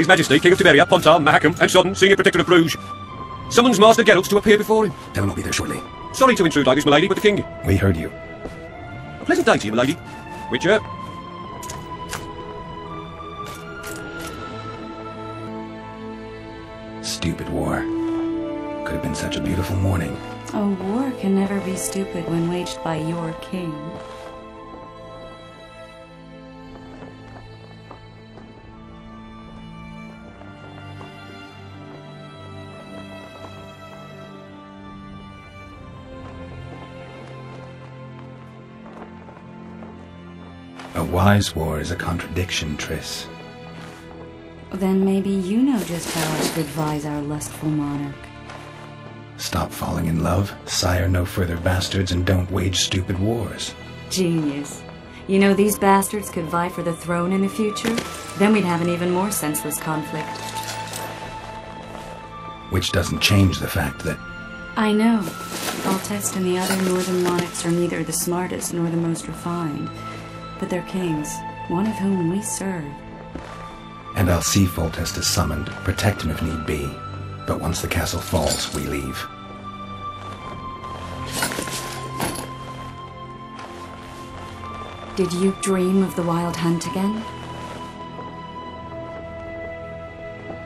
His Majesty, King of Tiberia, Pontar, Mahakam, and Sodden, Senior Protector of Bruges, summons Master Geralt to appear before him. Tell him I'll be there shortly. Sorry to intrude like this, milady, but the King... We heard you. A pleasant day to you, milady. Witcher. Stupid war. Could have been such a beautiful morning. A war can never be stupid when waged by your king. A wise war is a contradiction, Triss. Then maybe you know just how I should advise our lustful monarch. Stop falling in love, sire no further bastards, and don't wage stupid wars. Genius. You know, these bastards could vie for the throne in the future? Then we'd have an even more senseless conflict. Which doesn't change the fact that... I know. Foltest and the other northern monarchs are neither the smartest nor the most refined. But they're kings, one of whom we serve. And I'll see Foltest is summoned, protect him if need be. But once the castle falls, we leave. Did you dream of the Wild Hunt again?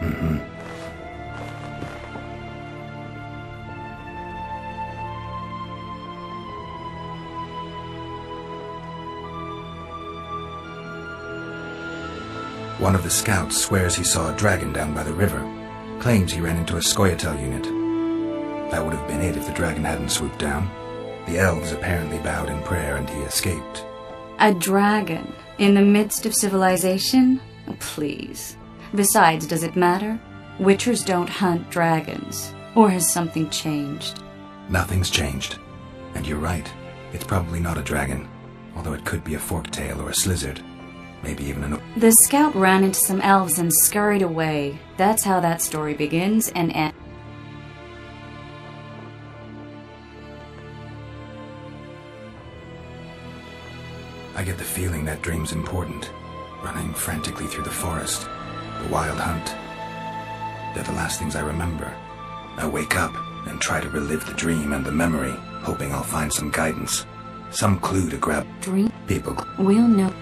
Mm-hmm. One of the scouts swears he saw a dragon down by the river. Claims he ran into a Scoia'tael unit. That would have been it if the dragon hadn't swooped down. The elves apparently bowed in prayer and he escaped. A dragon? In the midst of civilization? Oh, please. Besides, does it matter? Witchers don't hunt dragons. Or has something changed? Nothing's changed. And you're right. It's probably not a dragon. Although it could be a forktail or a slizzard. Maybe even an... The scout ran into some elves and scurried away. That's how that story begins and ends. I get the feeling that dream's important. Running frantically through the forest. The wild hunt. They're the last things I remember. I wake up and try to relive the dream and the memory, hoping I'll find some guidance. Some clue to grab... Dream? People... We'll know.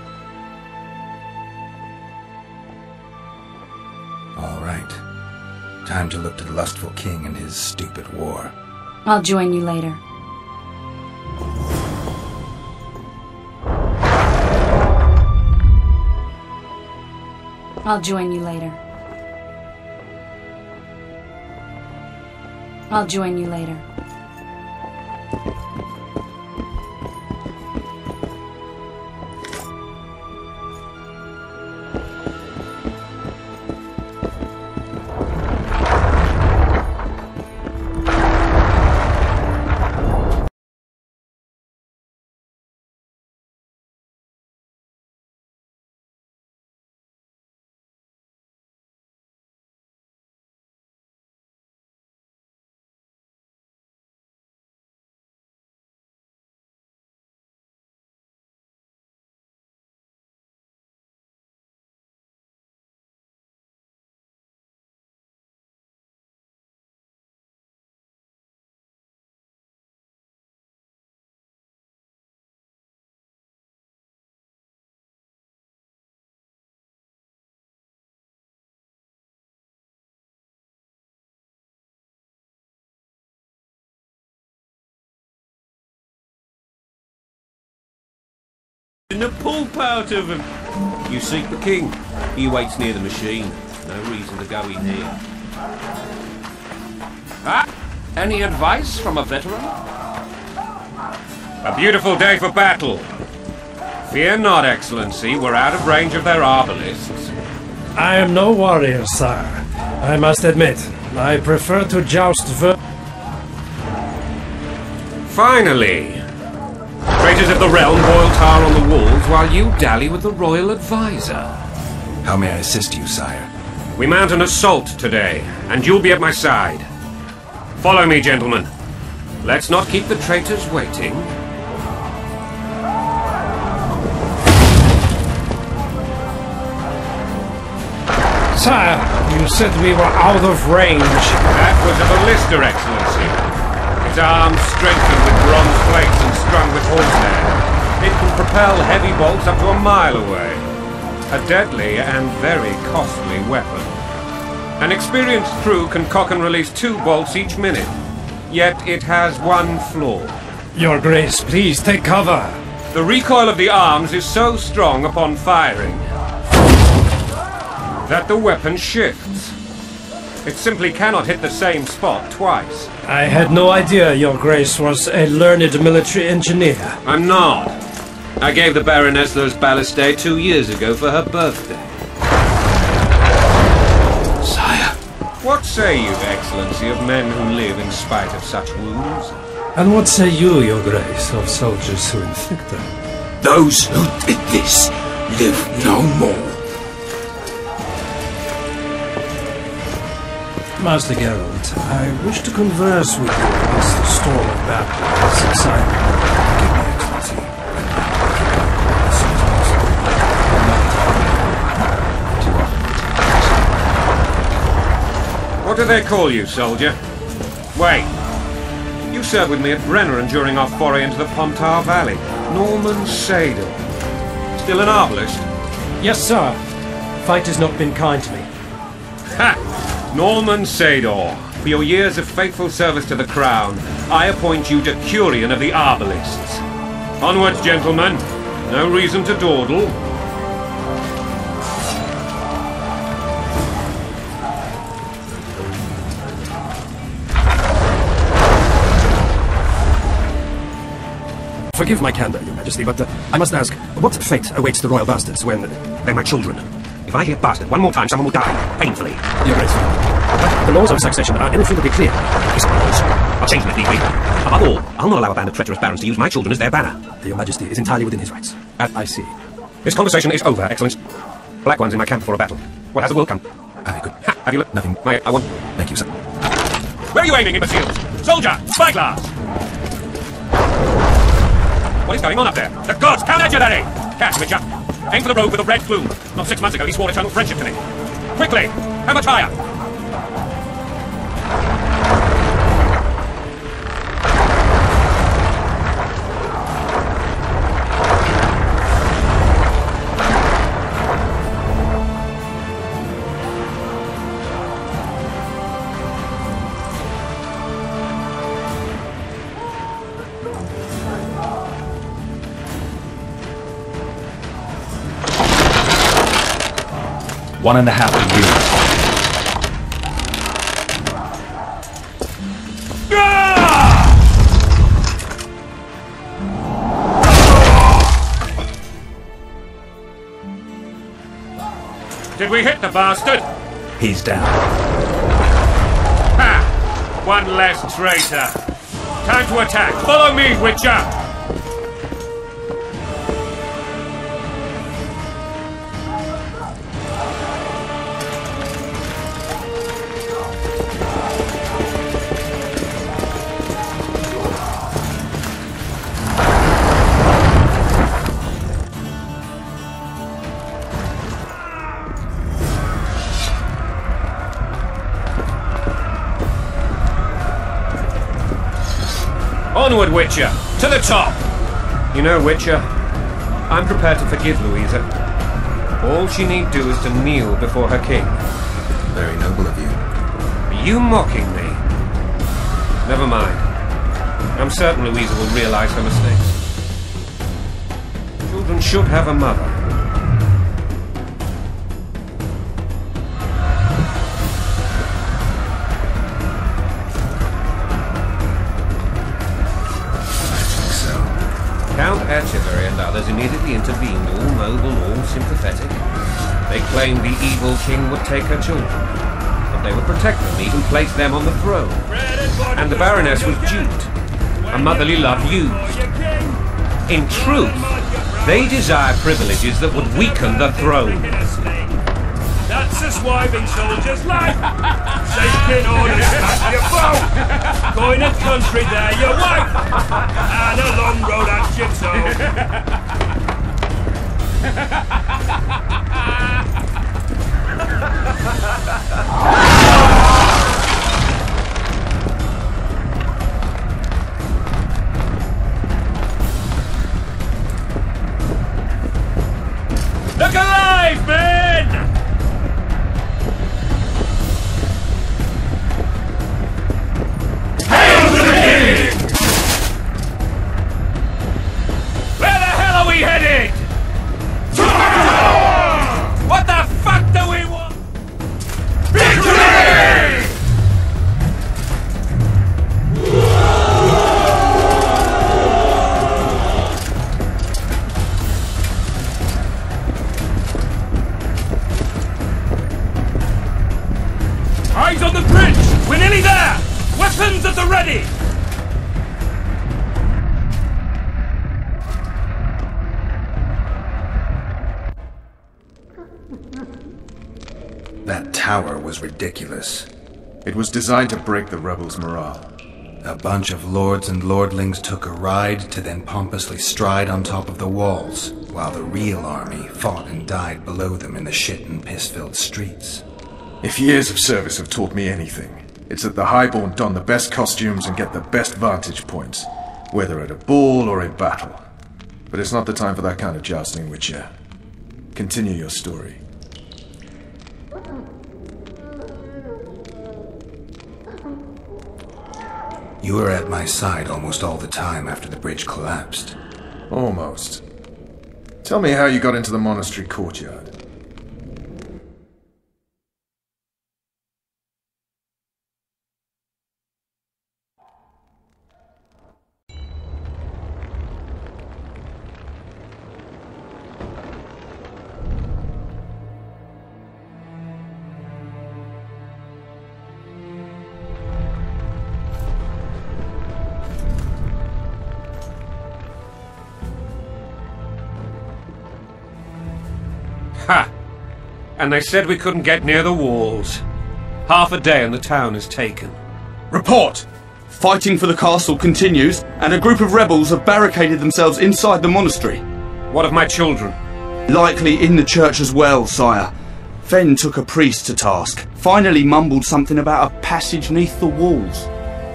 All right. Time to look to the lustful king and his stupid war. I'll join you later. I'll join you later. I'll join you later. The pulp out of him. You seek the king. He waits near the machine. No reason to go in here. Ah, any advice from a veteran? A beautiful day for battle. Fear not, Excellency. We're out of range of their arbalists. I am no warrior, sire. I must admit, I prefer to joust Finally! Traitors of the realm boil tar on the walls while you dally with the royal advisor. How may I assist you, sire? We mount an assault today, and you'll be at my side. Follow me, gentlemen. Let's not keep the traitors waiting. Sire, you said we were out of range. That was a ballista, Excellency. Its arms strengthened with bronze plates and strung with horsehair. It can propel heavy bolts up to a mile away. A deadly and very costly weapon. An experienced crew can cock and release 2 bolts each minute. Yet it has one flaw. Your Grace, please take cover. The recoil of the arms is so strong upon firing that the weapon shifts. It simply cannot hit the same spot twice. I had no idea Your Grace was a learned military engineer. I'm not. I gave the Baroness those ballistae 2 years ago for her birthday. Sire. What say you, Excellency, of men who live in spite of such wounds? And what say you, Your Grace, of soldiers who inflict them? Those who did this live no more. Master Geralt, I wish to converse with you as the storm of battle has subsided. Forgive me, Excellency. What do they call you, soldier? Wait. You served with me at Brenner during our foray into the Pontar Valley. Norman Sador. Still an arbalist? Yes, sir. Fight has not been kind to me. Ha! Norman Sador. For your years of faithful service to the Crown, I appoint you Decurion of the Arbalists. Onwards, gentlemen. No reason to dawdle. Forgive my candor, Your Majesty, but I must ask, what fate awaits the royal bastards when they're my children? If I hear bastard one more time, someone will die. Painfully. Your Grace, but the laws of succession are irrefutably clear. These laws. I'll change them if need be. Above all, I'll not allow a band of treacherous barons to use my children as their banner. Your Majesty is entirely within his rights. I see. This conversation is over, Excellence. Black One's in my camp before a battle. What has the will come? Good. Ha! Have you looked? Nothing. I want... Thank you, sir. Where are you aiming, imbeciles? Soldier! Spyglass! What is going on up there? The gods! Count Adulary! Catch, Witcher! Aim for the rogue with the red plume. Not 6 months ago, he swore eternal friendship to me. Quickly! How much higher? One and a half years. Did we hit the bastard? He's down. Ha! One less traitor. Time to attack. Follow me, Witcher! Onward, Witcher! To the top! You know, Witcher, I'm prepared to forgive Louisa. All she need do is to kneel before her king. Very noble of you. Are you mocking me? Never mind. I'm certain Louisa will realize her mistakes. Children should have a mother. Count Etchevery and others immediately intervened, all noble, all sympathetic. They claimed the evil king would take her children, but they would protect them, even place them on the throne. And the Baroness was duped, a motherly love used. In truth, they desire privileges that would weaken the throne. That's a swiving soldier's life! Taking orders back your bow! Going to country there, your wife! And a long road at your toe! That tower was ridiculous. It was designed to break the rebels' morale. A bunch of lords and lordlings took a ride to then pompously stride on top of the walls, while the real army fought and died below them in the shit and piss-filled streets. If years of service have taught me anything, it's that the Highborn don the best costumes and get the best vantage points, whether at a ball or in battle. But it's not the time for that kind of jousting, Witcher. Continue your story. You were at my side almost all the time after the bridge collapsed. Almost. Tell me how you got into the monastery courtyard. Ha! And they said we couldn't get near the walls. Half a day and the town is taken. Report! Fighting for the castle continues, and a group of rebels have barricaded themselves inside the monastery. What of my children? Likely in the church as well, sire. Fen took a priest to task. Finally mumbled something about a passage neath the walls.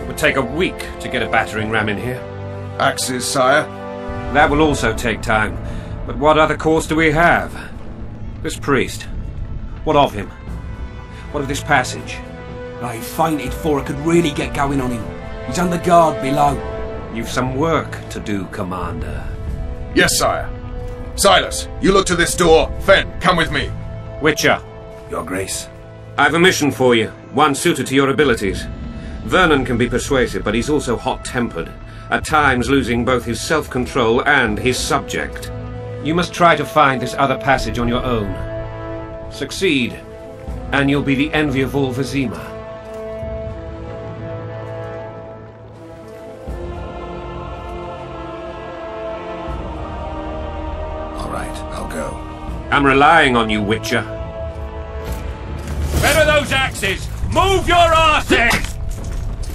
It would take a week to get a battering ram in here. Axes, sire? That will also take time. But what other course do we have? This priest. What of him? What of this passage? He fainted before I could really get going on him. He's under guard below. You've some work to do, Commander. Yes, sire. Silas, you look to this door. Fen, come with me. Witcher. Your Grace. I've a mission for you, one suited to your abilities. Vernon can be persuasive, but he's also hot-tempered, at times losing both his self-control and his subject. You must try to find this other passage on your own. Succeed, and you'll be the envy of all Vizima. All right, I'll go. I'm relying on you, Witcher. Where are those axes? Move your asses!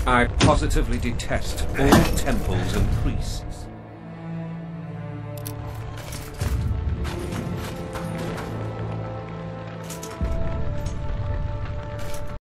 I positively detest all temples and priests.